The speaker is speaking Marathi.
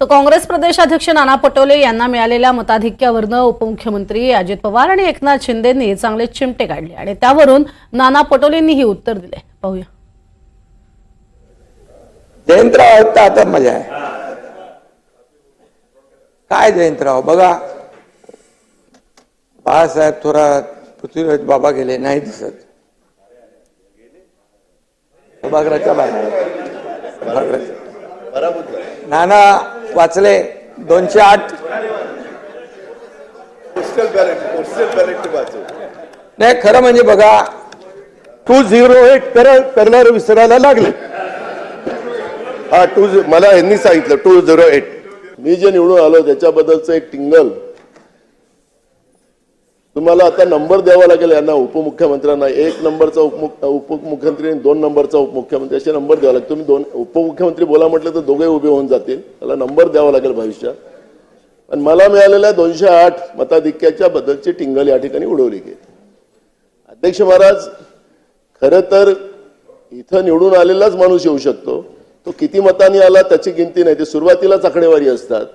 तर काँग्रेस प्रदेशाध्यक्ष नाना पटोले यांना मिळालेल्या मताधिक्यावरून उपमुख्यमंत्री अजित पवार आणि एकनाथ शिंदेंनी चांगले चिमटे काढले आणि त्यावरून नाना पटोलेंनी ही उत्तर दिले. पाहूया. जयंतराव आता मजा आहे. काय जयंतराव बघा, बाळासाहेब थोरात, पृथ्वीराज बाबा गेले नाही दिसत. सभागृहाच्या बाहेर नाना वाचले 208. नाही खरं म्हणजे बघा 208 करणार विसरायला लागले. हा मला यांनी सांगितलं 208. मी जे निवडून आलो त्याच्याबद्दलचं एक टिंगल तुम्हाला आता नंबर द्यावा लागेल यांना, उपमुख्यमंत्र्यांना. 1 नंबरचा उपमुख्यमंत्री आणि 2 नंबरचा उपमुख्यमंत्री असे नंबर द्यावा लागेल. तुम्ही 2 उपमुख्यमंत्री बोला म्हटलं तर दोघे उभे होऊन जातील. त्याला नंबर द्यावा लागेल भविष्यात. पण मला मिळालेल्या 208 मताधिक्याच्या बद्दलची टिंगल या ठिकाणी उडवली गेली. अध्यक्ष महाराज, खरं तर इथं निवडून आलेलाच माणूस येऊ शकतो. तो किती मतांनी आला त्याची गिनती नाही, ते सुरुवातीलाच आकडेवारी असतात.